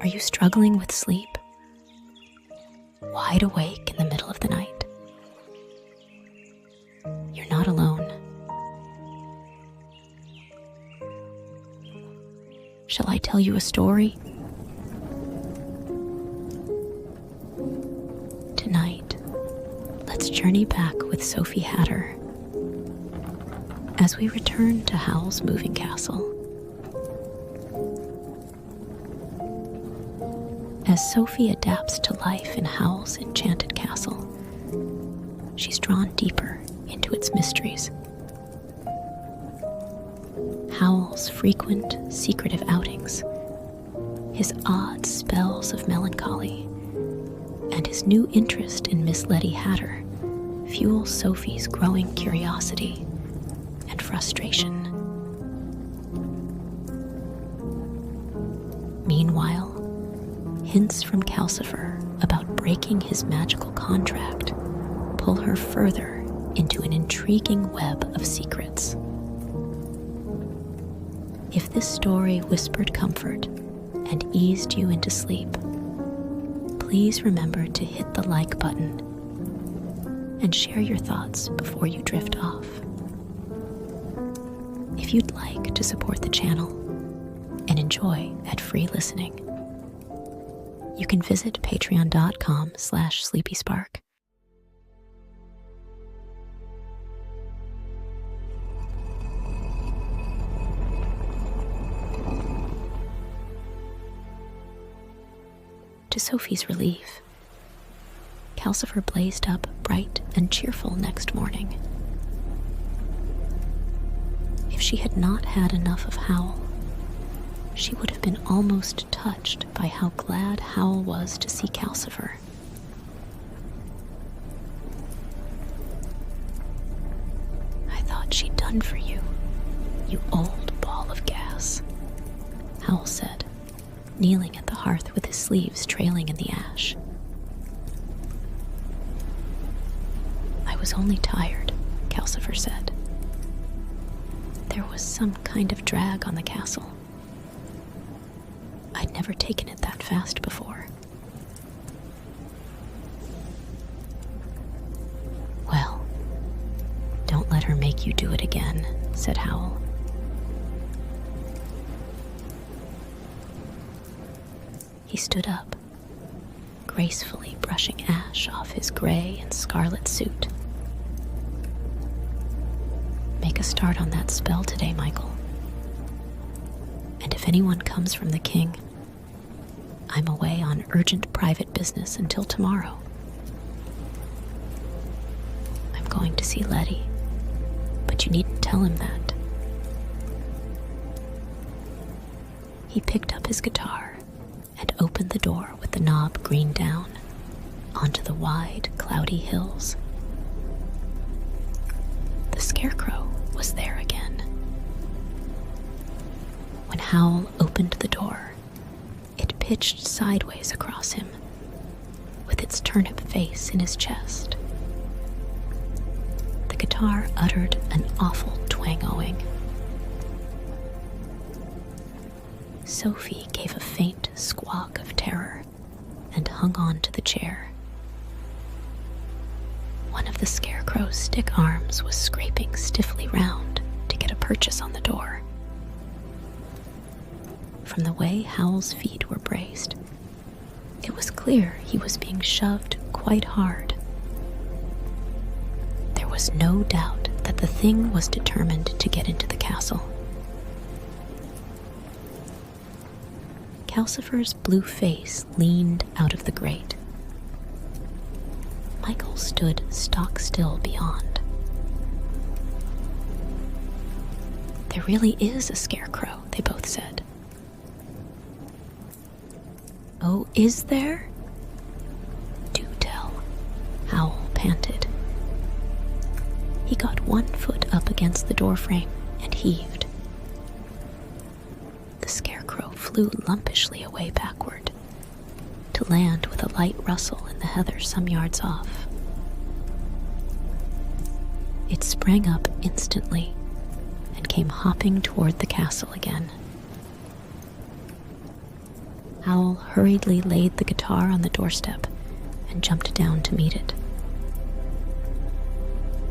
Are you struggling with sleep? Wide awake in the middle of the night? You're not alone. Shall I tell you a story? Tonight, let's journey back with Sophie Hatter as we return to Howl's moving castle. As Sophie adapts to life in Howl's enchanted castle, she's drawn deeper into its mysteries. Howl's frequent, secretive outings, his odd spells of melancholy, and his new interest in Miss Letty Hatter fuel Sophie's growing curiosity and frustration. Meanwhile, hints from Calcifer about breaking his magical contract pull her further into an intriguing web of secrets. If this story whispered comfort and eased you into sleep, please remember to hit the like button and share your thoughts before you drift off. If you'd like to support the channel and enjoy ad-free listening, you can visit patreon.com/sleepyspark. To Sophie's relief, Calcifer blazed up bright and cheerful next morning. If she had not had enough of Howl, she would have been almost touched by how glad Howl was to see Calcifer. "I thought she'd done for you, you old ball of gas," Howl said, kneeling at the hearth with his sleeves trailing in the ash. "I was only tired," Calcifer said. There was some kind of drag on the castle. I'd never taken it that fast before. "Well, don't let her make you do it again," said Howl. He stood up, gracefully brushing ash off his gray and scarlet suit. "Make a start on that spell today, Michael. And if anyone comes from the king, I'm away on urgent private business until tomorrow. I'm going to see Letty, but you needn't tell him that." He picked up his guitar and opened the door with the knob green down onto the wide, cloudy hills. The scarecrow was there again. When Howl opened the door, it pitched sideways across him, with its turnip face in his chest. The guitar uttered an awful twangoing. Sophie gave a faint squawk of terror and hung on to the chair. One of the scarecrow's stick arms was scraping stiffly round to get a purchase on the door. From the way Howl's feet were braced, it was clear he was being shoved quite hard. There was no doubt that the thing was determined to get into the castle. Calcifer's blue face leaned out of the grate. Michael stood stock still beyond. "There really is a scarecrow," they both said. "Oh, is there? Do tell," Howl panted. He got one foot up against the doorframe and heaved. The scarecrow flew lumpishly away backward, to land with a light rustle in the heather some yards off. It sprang up instantly and came hopping toward the castle again. Howl hurriedly laid the guitar on the doorstep and jumped down to meet it.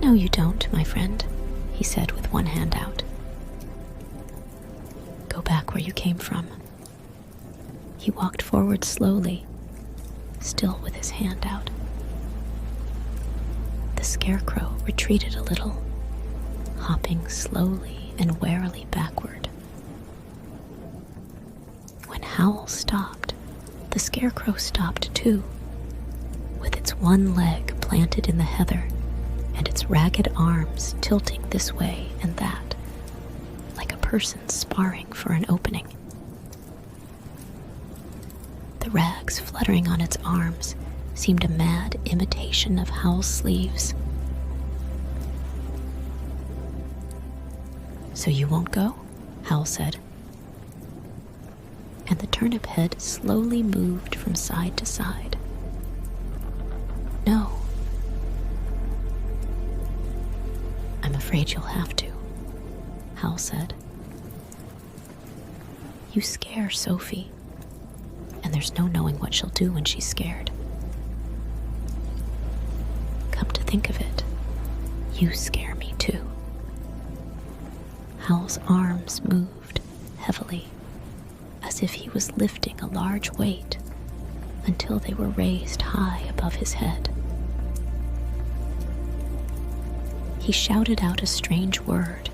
"No, you don't, my friend," he said with one hand out. "Go back where you came from." He walked forward slowly, still with his hand out. The scarecrow retreated a little, hopping slowly and warily backward. When Howl stopped, the scarecrow stopped too, with its one leg planted in the heather and its ragged arms tilting this way and that, like a person sparring for an opening. The rags fluttering on its arms seemed a mad imitation of Howl's sleeves. "So you won't go?" Howl said. And the turnip head slowly moved from side to side. "No. I'm afraid you'll have to," Howl said. "You scare Sophie, and there's no knowing what she'll do when she's scared. Come to think of it, you scare me too." Howl's arms moved heavily, as if he was lifting a large weight, until they were raised high above his head. He shouted out a strange word,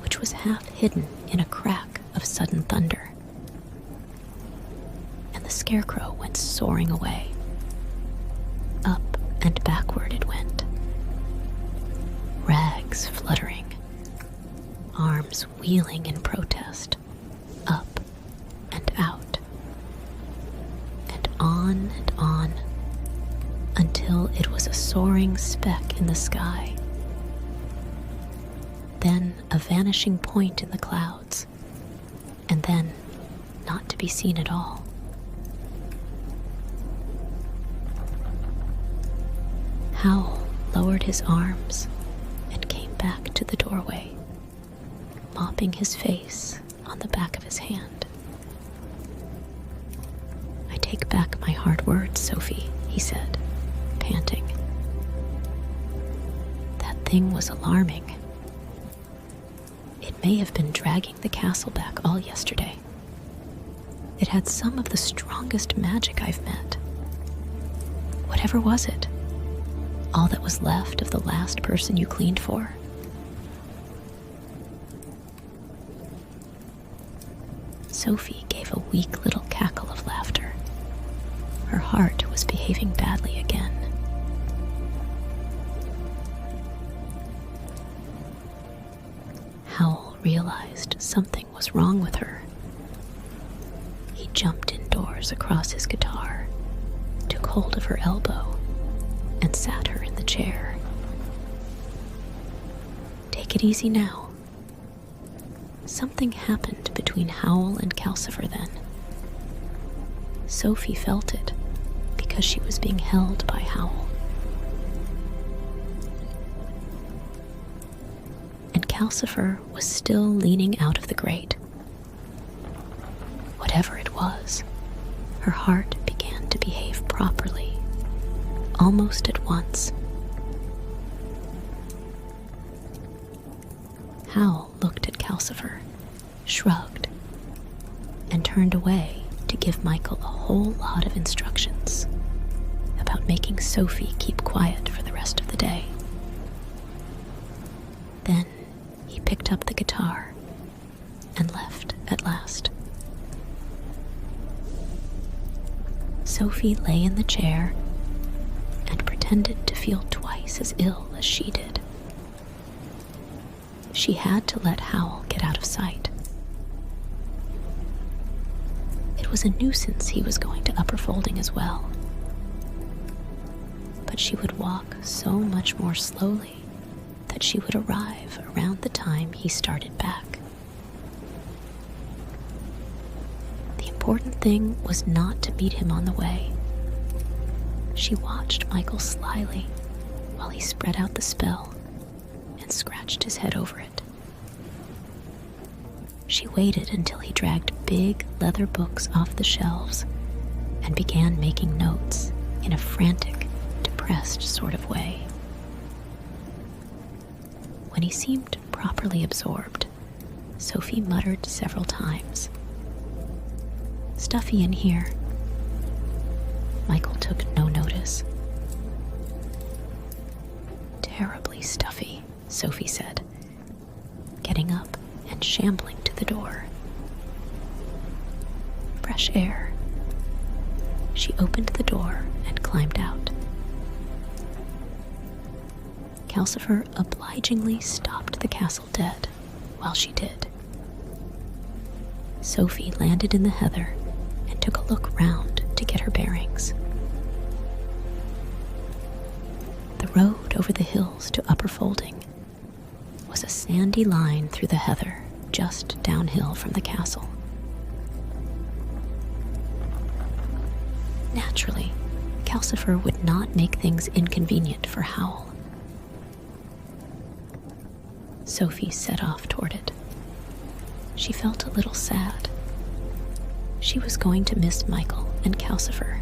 which was half hidden in a crack of sudden thunder. And the scarecrow went soaring away. Up and backward it went, rags fluttering, arms wheeling in protest, up and out, and on, until it was a soaring speck in the sky, then a vanishing point in the clouds, and then not to be seen at all. Howl lowered his arms and came back to the doorway, mopping his face on the back of his hand. "I take back my hard words, Sophie," he said, panting. "That thing was alarming. It may have been dragging the castle back all yesterday. It had some of the strongest magic I've met. Whatever was it? All that was left of the last person you cleaned for?" Sophie gave a weak little cackle of laughter. Her heart was behaving badly again. Howl realized something was wrong with her. He jumped indoors across his guitar, took hold of her elbow, and sat her in the chair. "Take it easy now." Something happened between Howl and Calcifer then. Sophie felt it because she was being held by Howl. And Calcifer was still leaning out of the grate. Whatever it was, her heart began to behave properly, almost at once. Howl looked at Calcifer, shrugged, and turned away to give Michael a whole lot of instructions about making Sophie keep quiet for the rest of the day. Then he picked up the guitar and left at last. Sophie lay in the chair and pretended to feel twice as ill as she did. She had to let Howl get out of sight. It was a nuisance he was going to upper folding as well. But she would walk so much more slowly that she would arrive around the time he started back. The important thing was not to meet him on the way. She watched Michael slyly while he spread out the spell and scratched his head over it. She waited until he dragged big leather books off the shelves and began making notes in a frantic, depressed sort of way. When he seemed properly absorbed, Sophie muttered several times, "Stuffy in here." Michael took no notice. "Terribly stuffy," Sophie said, getting up and shambling to the door. Fresh air. She opened the door and climbed out. Calcifer obligingly stopped the castle dead while she did. Sophie landed in the heather and took a look round to get her bearings. The road over the hills to Upper Folding was a sandy line through the heather just downhill from the castle. Naturally, Calcifer would not make things inconvenient for Howl. Sophie set off toward it. She felt a little sad. She was going to miss Michael and Calcifer.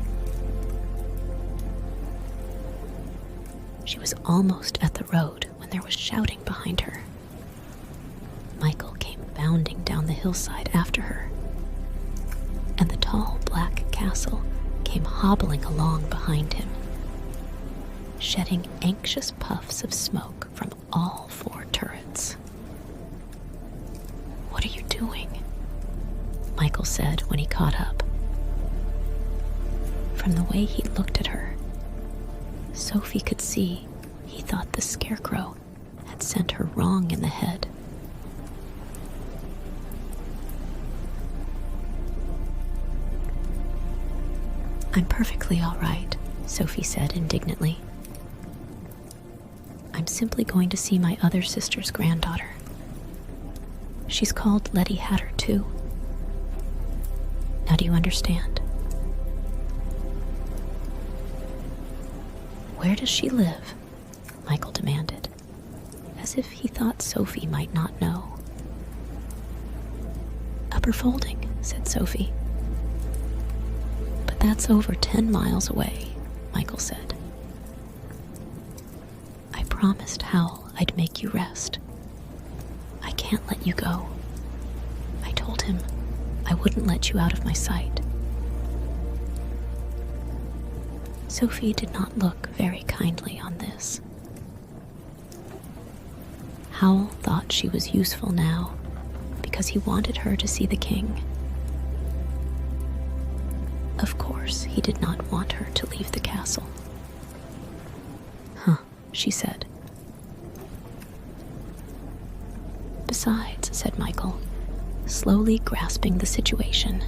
She was almost at the road when there was shouting behind her. Michael came bounding down the hillside after her, and the tall black castle came hobbling along behind him, shedding anxious puffs of smoke from all four turrets. "What are you doing?" Michael said when he caught up. From the way he looked at her, Sophie could see he thought the scarecrow had sent her wrong in the head. "I'm perfectly all right," Sophie said indignantly. "I'm simply going to see my other sister's granddaughter. She's called Letty Hatter, too. Now do you understand?" "Where does she live?" Michael demanded, as if he thought Sophie might not know. "Upper Folding," said Sophie. "But that's over 10 miles away," Michael said. "I promised Howl I'd make you rest. I can't let you go. I told him I wouldn't let you out of my sight." Sophie did not look very kindly on this. Howl thought she was useful now because he wanted her to see the king. Of course, he did not want her to leave the castle. "Huh," she said. "Besides," said Michael, slowly grasping the situation,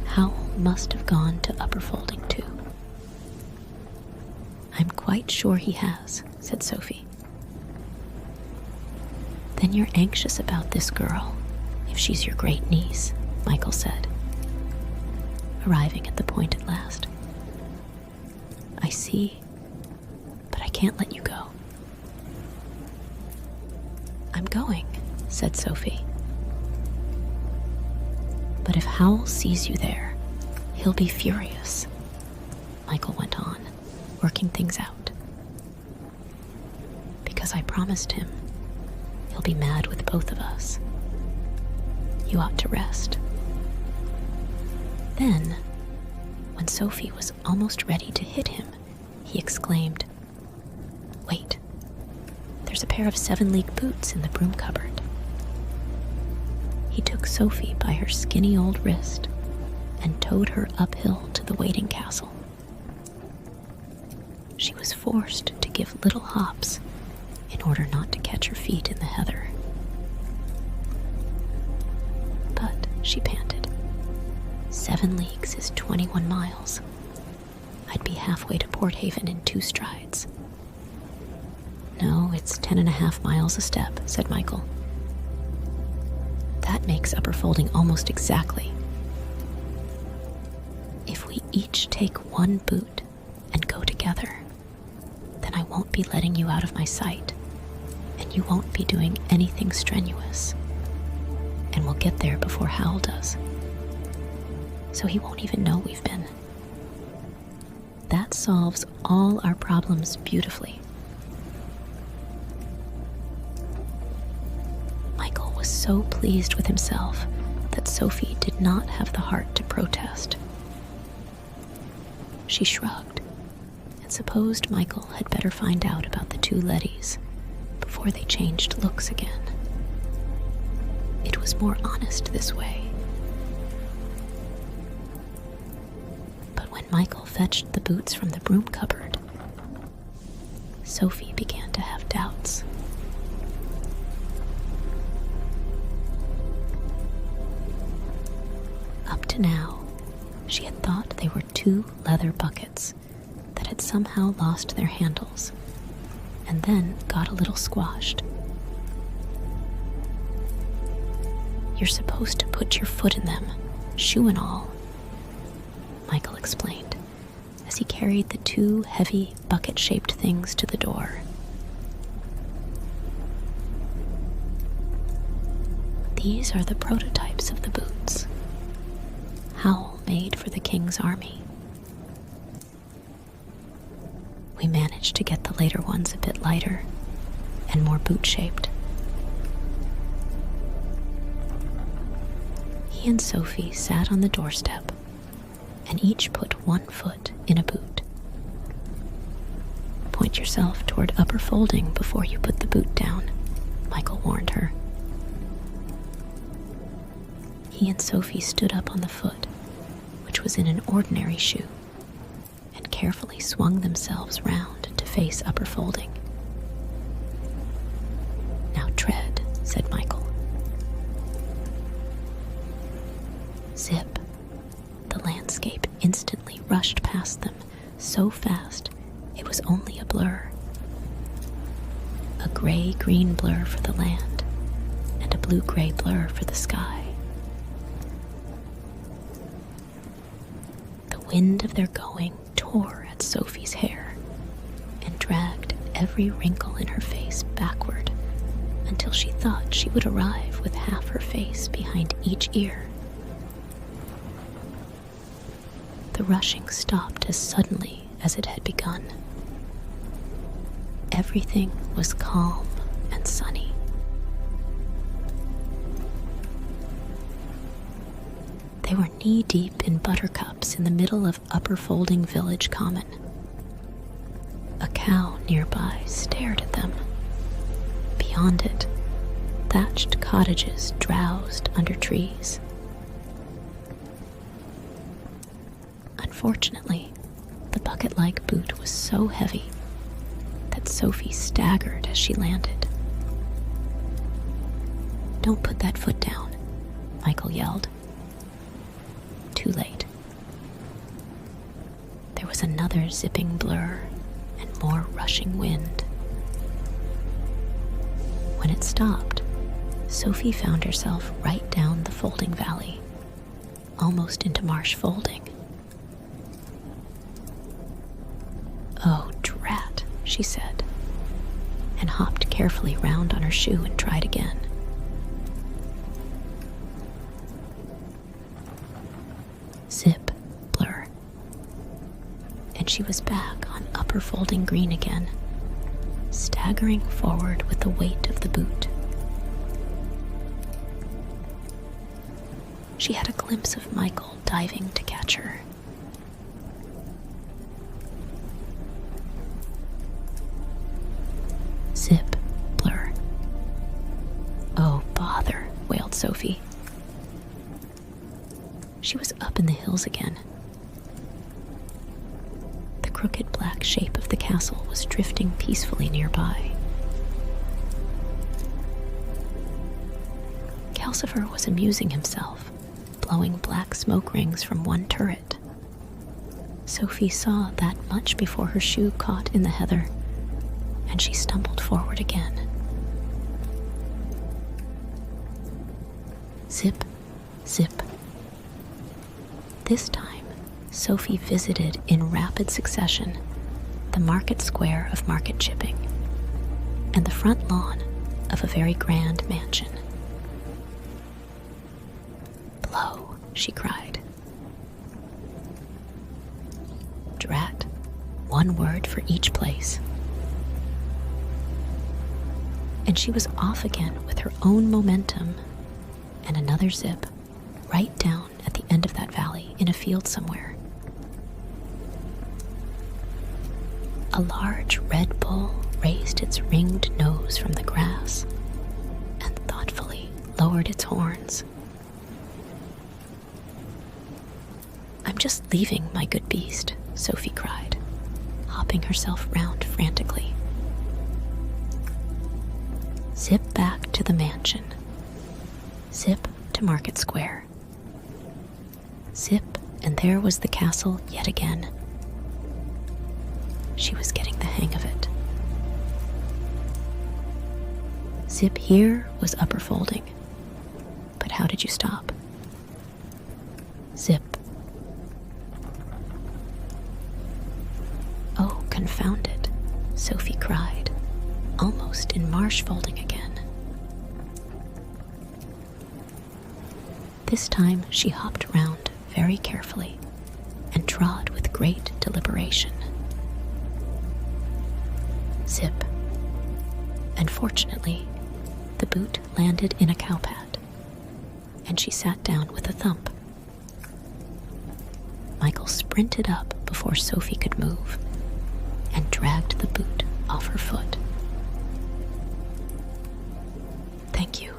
"Howl must have gone to Upper Folding too." "I'm quite sure he has," said Sophie. "Then you're anxious about this girl, if she's your great niece," Michael said, arriving at the point at last. "I see, but I can't let you go." "I'm going," said Sophie. "But if Howl sees you there, he'll be furious," Michael went on, working things out. "Because I promised him he'll be mad with both of us. You ought to rest." Then, when Sophie was almost ready to hit him, he exclaimed, "Wait, there's a pair of 7-league boots in the broom cupboard." He took Sophie by her skinny old wrist and towed her uphill to the waiting castle. She was forced to give little hops in order not to catch her feet in the heather. "But," she panted, 7 leagues is 21 miles. I'd be halfway to Port Haven in 2 strides." "No, it's 10.5 miles a step," said Michael. "That makes Upper Folding almost exactly. If we each take 1 boot and go together, then I won't be letting you out of my sight, and you won't be doing anything strenuous. we'll get there before Howl does. So he won't even know we've been. That solves all our problems beautifully. Michael was so pleased with himself that Sophie did not have the heart to protest. She shrugged and supposed Michael had better find out about the two Lettys before they changed looks again. It was more honest this way. But when Michael fetched the boots from the broom cupboard, Sophie began to have doubts. Up to now, she had thought they were two leather buckets that had somehow lost their handles and then got a little squashed. You're supposed to put your foot in them, shoe and all, Michael explained as he carried the two heavy bucket-shaped things to the door. These are the prototypes of the boots Howl made for the king's army. We managed to get the later ones a bit lighter and more boot-shaped. He and Sophie sat on the doorstep and each put one foot in a boot. Point yourself toward upper folding before you put the boot down, Michael warned her. He and Sophie stood up on the foot, which was in an ordinary shoe, and carefully swung themselves round to face upper folding. Now tread, said Michael. Zip. The landscape instantly rushed past them, so fast it was only a blur. A gray-green blur for the land, and a blue-gray blur for the sky. The wind of their going tore at Sophie's hair and dragged every wrinkle in her face backward until she thought she would arrive with half her face behind each ear. The rushing stopped as suddenly as it had begun. Everything was calm and sunny. They were knee-deep in buttercups in the middle of Upper Folding Village Common. A cow nearby stared at them. Beyond it, thatched cottages drowsed under trees. Unfortunately, the bucket-like boot was so heavy that Sophie staggered as she landed. "Don't put that foot down," Michael yelled. Too late. There was another zipping blur and more rushing wind. When it stopped, Sophie found herself right down the folding valley, almost into Marsh Folding. "Oh, drat," she said, and hopped carefully round on her shoe and tried again. Zip, blur. And she was back on Upper Folding Green again, staggering forward with the weight of the boot. She had a glimpse of Michael diving to catch her. Zip, blur. "Oh, bother," wailed Sophie. She was up in the hills again. The crooked black shape of the castle was drifting peacefully nearby. Calcifer was amusing himself, blowing black smoke rings from one turret. Sophie saw that much before her shoe caught in the heather, and she stumbled forward again. Zip, zip. This time, Sophie visited in rapid succession the market square of Market Chipping and the front lawn of a very grand mansion. she cried. Drat, one word for each place. And she was off again with her own momentum, and another zip, right down at the end of that valley in a field somewhere. A large red bull raised its ringed nose from the grass and thoughtfully lowered its horns. I'm just leaving, my good beast, Sophie cried, hopping herself round frantically. Zip back to the mansion. Zip to Market Square. Zip, and there was the castle yet again. She was getting the hang of it. Zip here was upper folding. But how did you stop? Zip. Oh, confound it, Sophie cried, almost in marsh folding again. This time she hopped round very carefully and trod with great deliberation. Zip. And fortunately, the boot landed in a cowpad, and she sat down with a thump. Michael sprinted up before Sophie could move and dragged the boot off her foot. Thank you,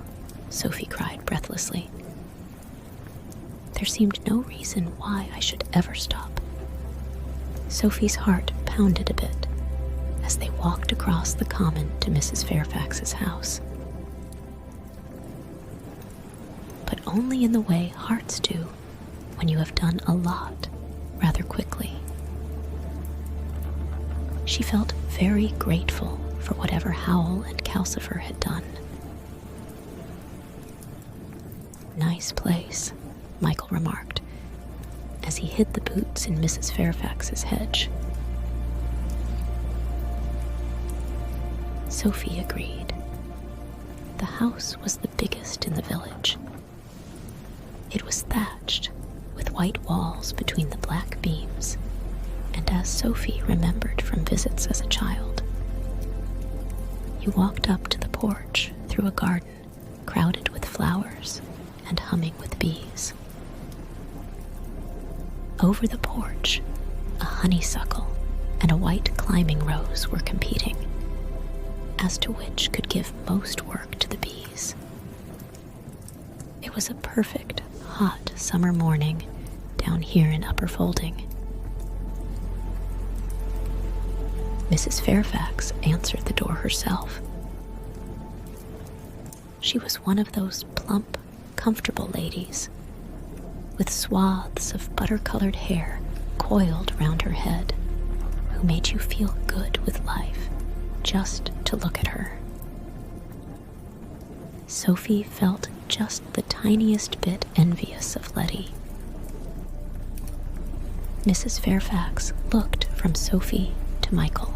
Sophie cried breathlessly. There seemed no reason why I should ever stop. Sophie's heart pounded a bit as they walked across the common to Mrs. Fairfax's house. But only in the way hearts do when you have done a lot rather quickly. She felt very grateful for whatever Howl and Calcifer had done. Nice place, Michael remarked, as he hid the boots in Mrs. Fairfax's hedge. Sophie agreed. The house was the biggest in the village. It was thatched, with white walls between the black beams, and as Sophie remembered from visits as a child. You walked up to the porch through a garden crowded with flowers and humming with bees. Over the porch, a honeysuckle and a white climbing rose were competing as to which could give most work to the bees. It was a perfect, hot summer morning down here in Upper Folding. Mrs. Fairfax answered the door herself. She was one of those plump, comfortable ladies, with swaths of butter-colored hair coiled round her head, who made you feel good with life just to look at her. Sophie felt just the tiniest bit envious of Letty. Mrs. Fairfax looked from Sophie to Michael.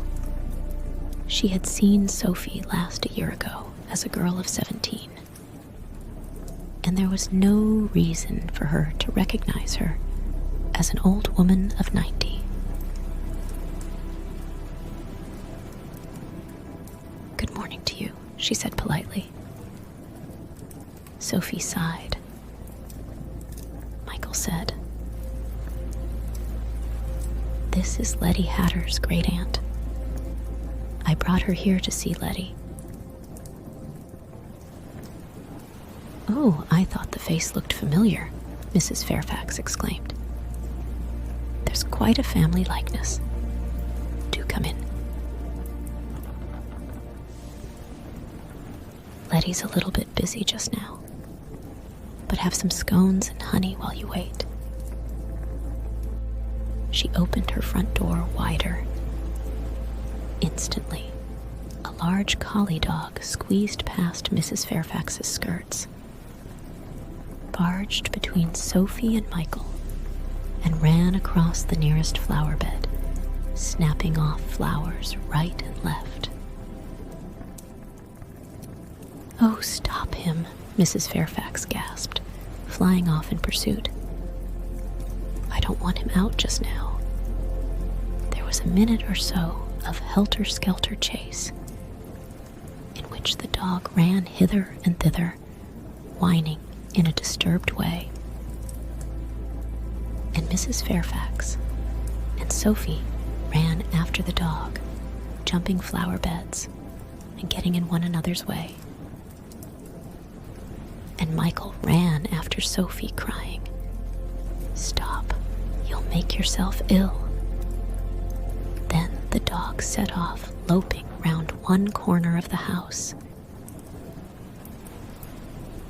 She had seen Sophie last a year ago as a girl of 17, and there was no reason for her to recognize her as an old woman of 90. Good morning to you, she said politely. Sophie sighed. Michael said, This is Letty Hatter's great aunt. I brought her here to see Letty. Oh, I thought the face looked familiar, Mrs. Fairfax exclaimed. There's quite a family likeness. Do come in. Letty's a little bit busy just now, but have some scones and honey while you wait. She opened her front door wider. Instantly, a large collie dog squeezed past Mrs. Fairfax's skirts, barged between Sophie and Michael, and ran across the nearest flower bed, snapping off flowers right and left. Oh, stop him, Mrs. Fairfax gasped, flying off in pursuit. don't want him out just now." There was a minute or so of helter-skelter chase, in which the dog ran hither and thither, whining in a disturbed way. And Mrs. Fairfax and Sophie ran after the dog, jumping flower beds and getting in one another's way. And Michael ran after Sophie, crying, "Stop, you'll make yourself ill." Then the dog set off, loping round one corner of the house.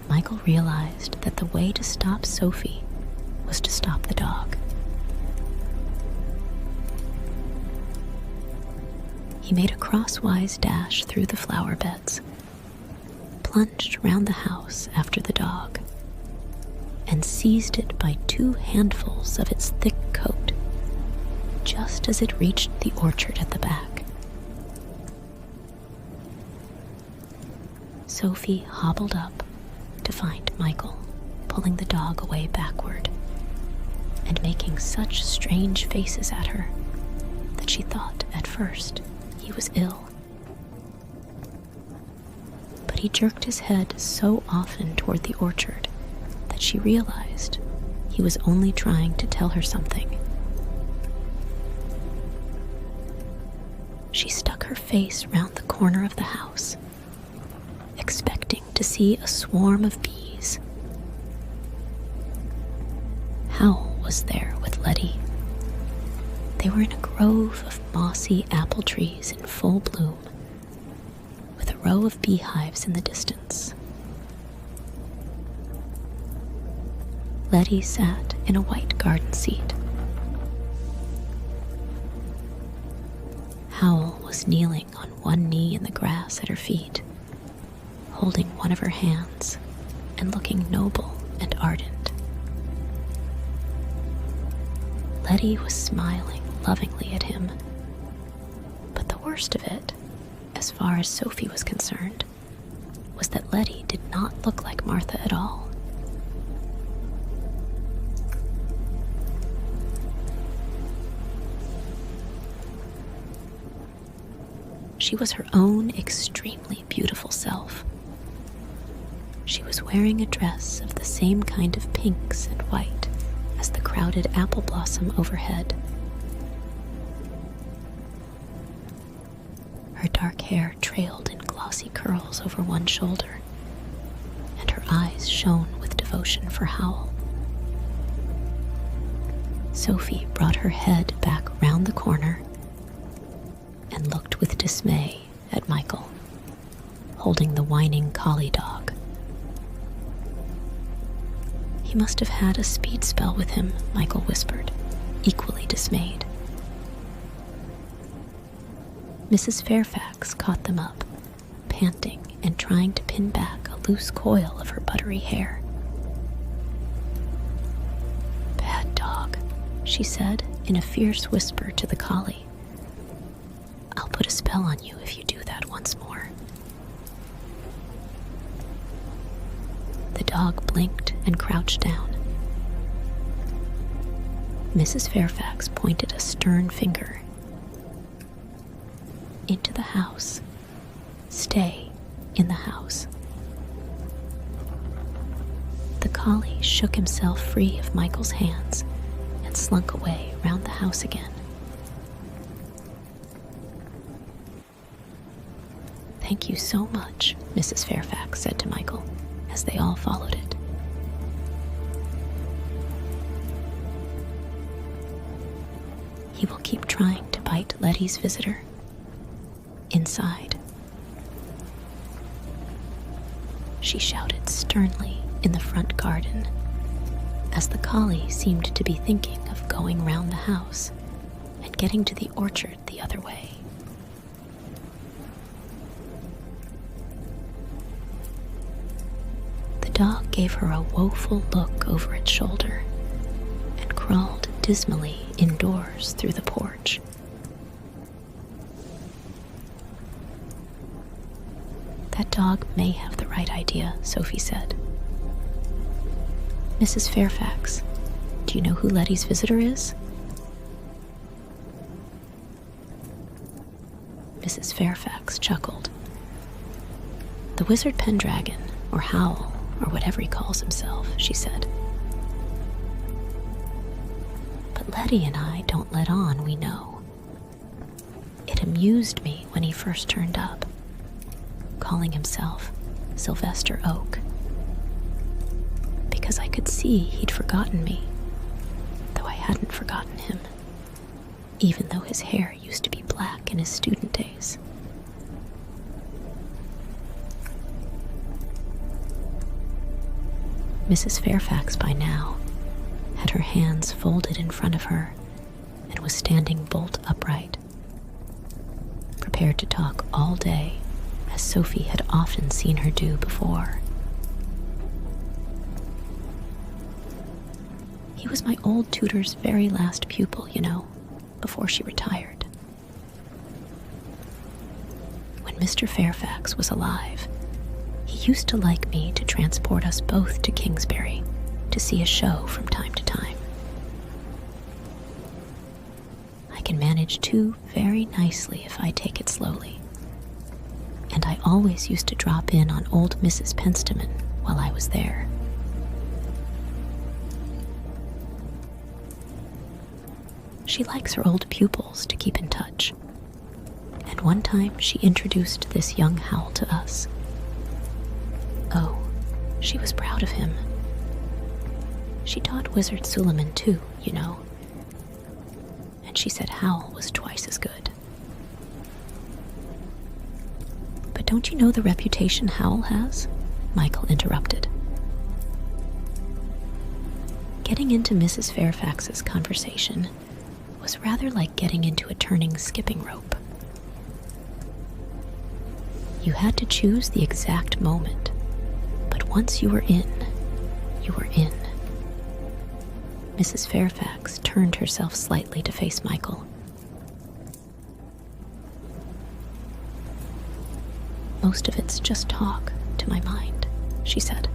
Michael realized that the way to stop Sophie was to stop the dog. He made a crosswise dash through the flower beds, plunged round the house after the dog, and seized it by 2 handfuls of its thick coat, just as it reached the orchard at the back. Sophie hobbled up to find Michael pulling the dog away backward and making such strange faces at her that she thought at first he was ill. But he jerked his head so often toward the orchard that she realized he was only trying to tell her something. She stuck her face round the corner of the house, expecting to see a swarm of bees. Howl was there with Letty. They were in a grove of mossy apple trees in full bloom, with a row of beehives in the distance. Letty sat in a white garden seat. Howl was kneeling on one knee in the grass at her feet, holding one of her hands and looking noble and ardent. Letty was smiling lovingly at him, but the worst of it, as far as Sophie was concerned, was that Letty did not look like Martha at all. She was her own extremely beautiful self. She was wearing a dress of the same kind of pinks and white as the crowded apple blossom overhead. Her dark hair trailed in glossy curls over one shoulder, and her eyes shone with devotion for Howl. Sophie brought her head back round the corner and looked with dismay at Michael, holding the whining collie dog. "He must have had a speed spell with him," Michael whispered, equally dismayed. Mrs. Fairfax caught them up, panting and trying to pin back a loose coil of her buttery hair. "Bad dog," she said in a fierce whisper to the collie. "I'll put a spell on you if you do that once more." The dog blinked and crouched down. Mrs. Fairfax pointed a stern finger. "Into the house. Stay in the house." The collie shook himself free of Michael's hands and slunk away round the house again. "Thank you so much," Mrs. Fairfax said to Michael as they all followed it. "He will keep trying to bite Letty's visitor. Inside," she shouted sternly in the front garden, as the collie seemed to be thinking of going round the house and getting to the orchard the other way. The dog gave her a woeful look over its shoulder and crawled dismally indoors through the porch. "That dog may have the right idea," Sophie said. "Mrs. Fairfax, do Do you know who Letty's visitor is? Mrs. Fairfax chuckled. The wizard Pendragon, or Howl, or whatever he calls himself, she said. But Letty and I don't let on we know. It amused me when he first turned up, calling himself Sylvester Oak, because I could see he'd forgotten me, though I hadn't forgotten him, even though his hair used to be black in his student days. Mrs. Fairfax by now had her hands folded in front of her and was standing bolt upright, prepared to talk all day, as Sophie had often seen her do before. He was my old tutor's very last pupil, you know, before she retired. When Mr. Fairfax was alive, he used to like me to transport us both to Kingsbury to see a show from time to time. I can manage two very nicely if I take it slowly, and I always used to drop in on old Mrs. Penstamen while I was there. She likes her old pupils to keep in touch, and one time she introduced this young Howl to us. Oh, she was proud of him. She taught Wizard Suleiman too, you know, and she said Howl was twice as good. But don't you know the reputation Howl has? Michael interrupted. Getting into Mrs. Fairfax's conversation was rather like getting into a turning skipping rope. You had to choose the exact moment, but once you were in, you were in. Mrs. Fairfax turned herself slightly to face Michael. Most of it's just talk, to my mind, she said.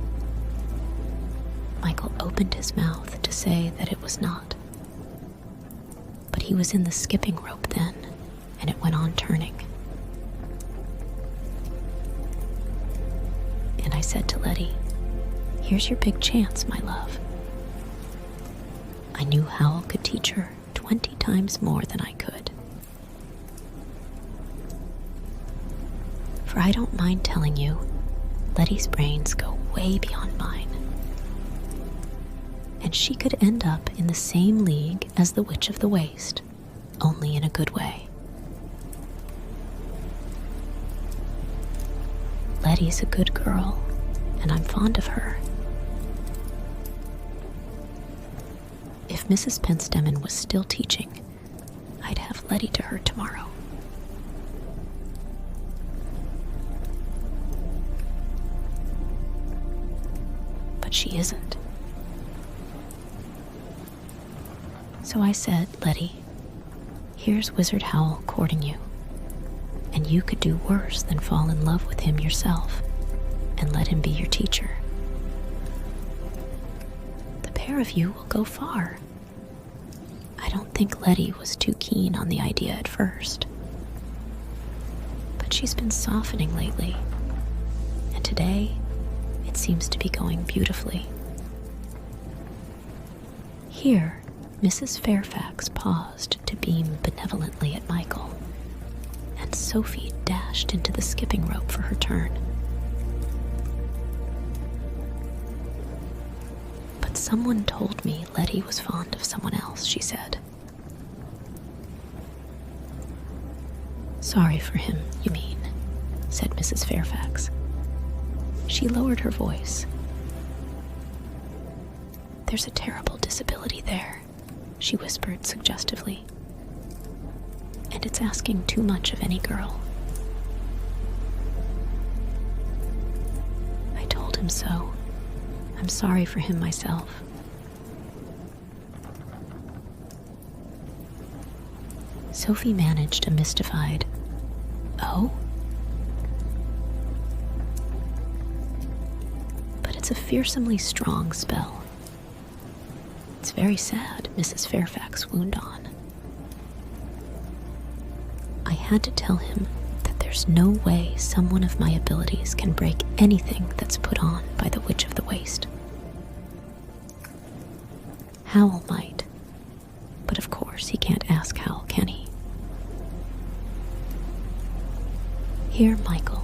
Michael opened his mouth to say that it was not. But he was in the skipping rope then, and it went on turning. And I said to Letty, "Here's your big chance, my love." I knew Howl could teach her 20 times more than I could. For I don't mind telling you, Letty's brains go way beyond mine. And she could end up in the same league as the Witch of the Waste, only in a good way. Letty's a good girl, and I'm fond of her. If Mrs. Penstamen was still teaching, I'd have Letty to her tomorrow. But she isn't. So I said, Letty, here's Wizard Howl courting you, and you could do worse than fall in love with him yourself and let him be your teacher. The pair of you will go far. I don't think Letty was too keen on the idea at first, but she's been softening lately, and today it seems to be going beautifully. Here, Mrs. Fairfax paused to beam benevolently at Michael, and Sophie dashed into the skipping rope for her turn. But someone told me Letty was fond of someone else, she said. Sorry for him, you mean, said Mrs. Fairfax. She lowered her voice. There's a terrible disability there, she whispered suggestively. And it's asking too much of any girl. I told him so. I'm sorry for him myself. Sophie managed a mystified, "Oh?" But it's a fearsomely strong spell. It's very sad, Mrs. Fairfax wound on. I had to tell him that there's no way someone of my abilities can break anything that's put on by the Witch of the Waste. Howl might, but of course he can't ask Howl, can he? Here Michael,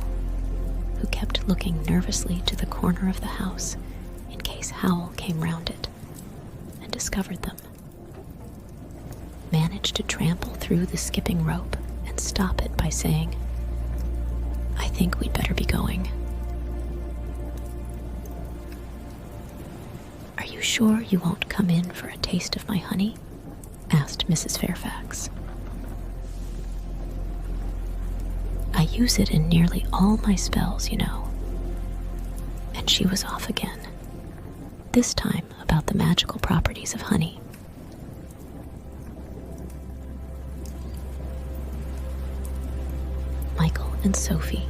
who kept looking nervously to the corner of the house in case Howl came round it and discovered them, managed to trample through the skipping rope and stop it by saying, "I think we'd better be going." "Are you sure you won't come in for a taste of my honey?" asked Mrs. Fairfax. "I use it in nearly all my spells, you know." And she was off again, this time about the magical properties of honey. Michael and Sophie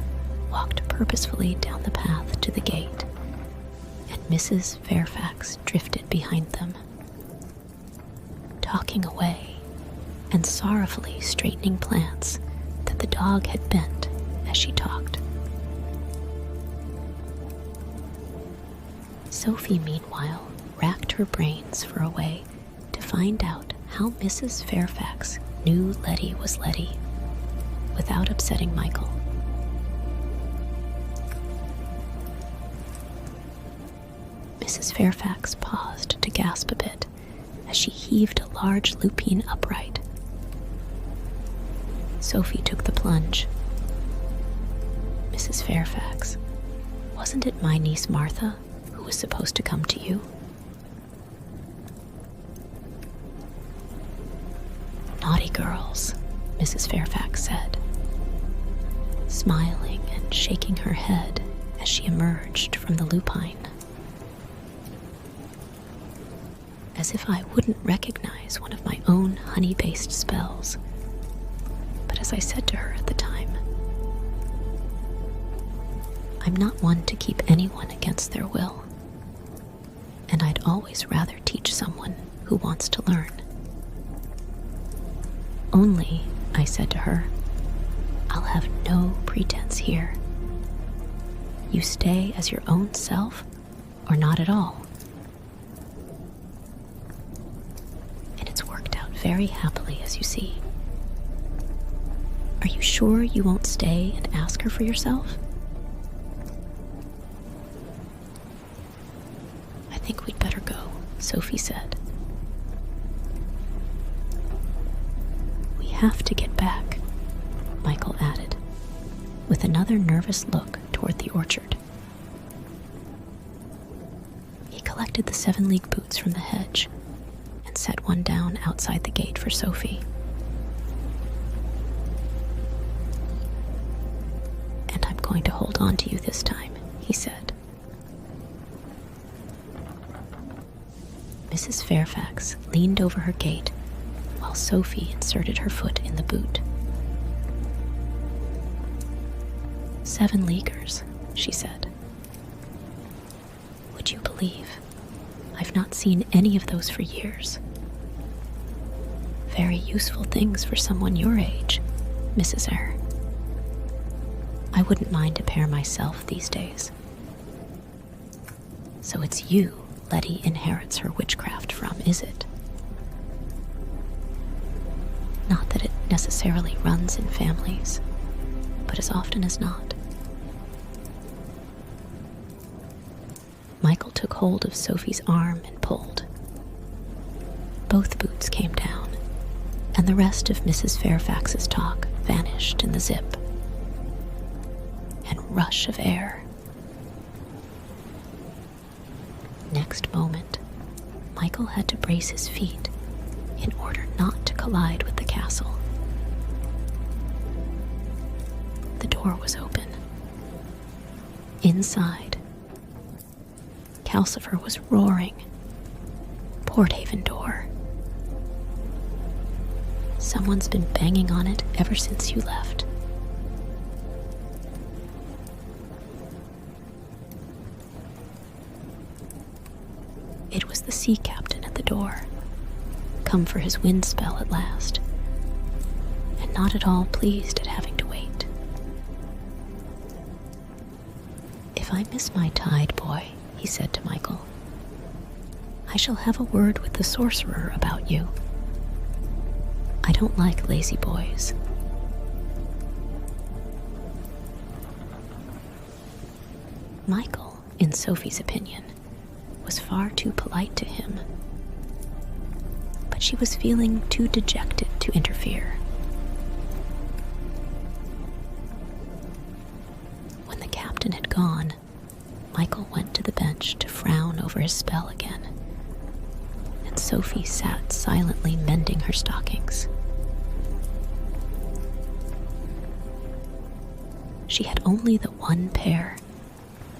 walked purposefully down the path to the gate, and Mrs. Fairfax drifted behind them, talking away and sorrowfully straightening plants that the dog had bent as she talked. Sophie, meanwhile, racked her brains for a way to find out how Mrs. Fairfax knew Letty was Letty without upsetting Michael. Mrs. Fairfax paused to gasp a bit as she heaved a large lupine upright. Sophie took the plunge. "Mrs. Fairfax, wasn't it my niece Martha who was supposed to come to you?" "Naughty girls," Mrs. Fairfax said, smiling and shaking her head as she emerged from the lupine. As if I wouldn't recognize one of my own honey-based spells. But as I said to her at the time, I'm not one to keep anyone against their will, and I'd always rather teach someone who wants to learn. Only, I said to her, I'll have no pretense here. You stay as your own self, or not at all. And it's worked out very happily, as you see. Are you sure you won't stay and ask her for yourself? I think we'd better go, Sophie said. We have to get back, Michael added, with another nervous look toward the orchard. He collected the 7-league boots from the hedge and set one down outside the gate for Sophie. And I'm going to hold on to you this time, he said. Mrs. Fairfax leaned over her gate while Sophie inserted her foot in the boot. 7 leaguers, she said. Would you believe I've not seen any of those for years? Very useful things for someone your age, Mrs. Eyre. I wouldn't mind a pair myself these days. So it's you Letty inherits her witchcraft from, is it? Not that it necessarily runs in families, but as often as not. Michael took hold of Sophie's arm and pulled. Both boots came down, and the rest of Mrs. Fairfax's talk vanished in the zip and rush of air. Next moment, Michael had to brace his feet in order not to collide with the castle. The door was open. Inside, Calcifer was roaring. Porthaven door. Someone's been banging on it ever since you left. It was the sea captain at the door, come for his wind spell at last, and not at all pleased at having to wait. "If I miss my tide, boy," he said to Michael, "I shall have a word with the sorcerer about you. I don't like lazy boys." Michael, in Sophie's opinion, was far too polite to him, but she was feeling too dejected to interfere. When the captain had gone, Michael went to the bench to frown over his spell again, and Sophie sat silently mending her stockings. She had only the one pair,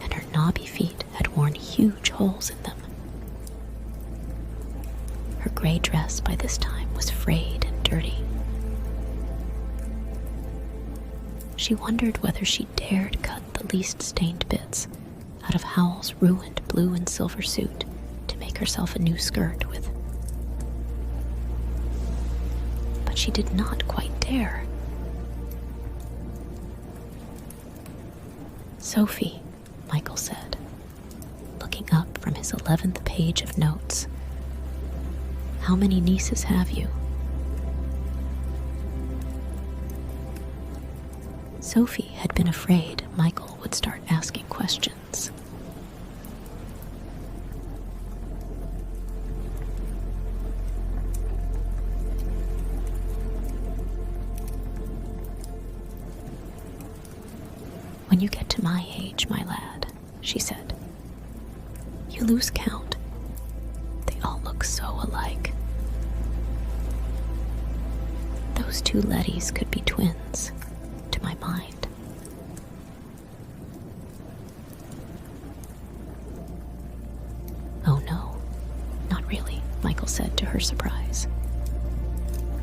and her knobby feet had worn huge holes in them. Her gray dress by this time was frayed and dirty. She wondered whether she dared cut the least stained bits out of Howl's ruined blue and silver suit to make herself a new skirt with. But she did not quite dare. "Sophie," Michael said, looking up from his 11th page of notes, "how many nieces have you?" Sophie had been afraid Michael would start asking questions. "When you get to my age, my lad," she said, "you lose count. They all look so alike. Those two Lettys could be twins, to my mind." "Oh no, not really," Michael said to her surprise.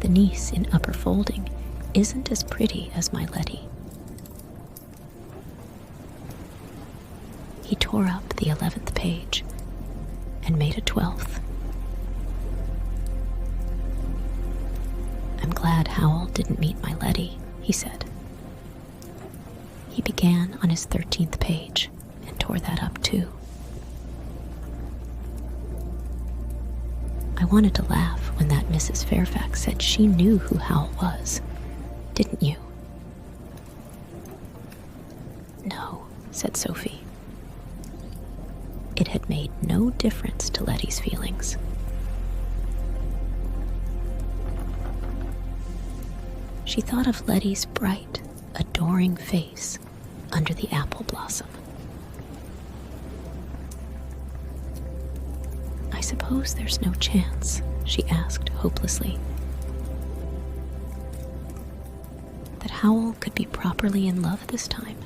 "The niece in upper folding isn't as pretty as my Letty." He tore up the 11th page and made a 12th. "I'm glad Howl didn't meet my Letty," he said. He began on his 13th page and tore that up too. "I wanted to laugh when that Mrs. Fairfax said she knew who Howl was, didn't you?" "No," said Sophie. It had made no difference to Letty's feelings. She thought of Letty's bright, adoring face under the apple blossom. "I suppose there's no chance," she asked hopelessly, "that Howl could be properly in love this time?"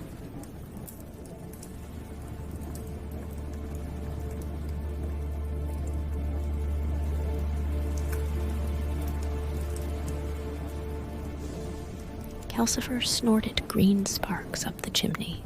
Calcifer snorted green sparks up the chimney.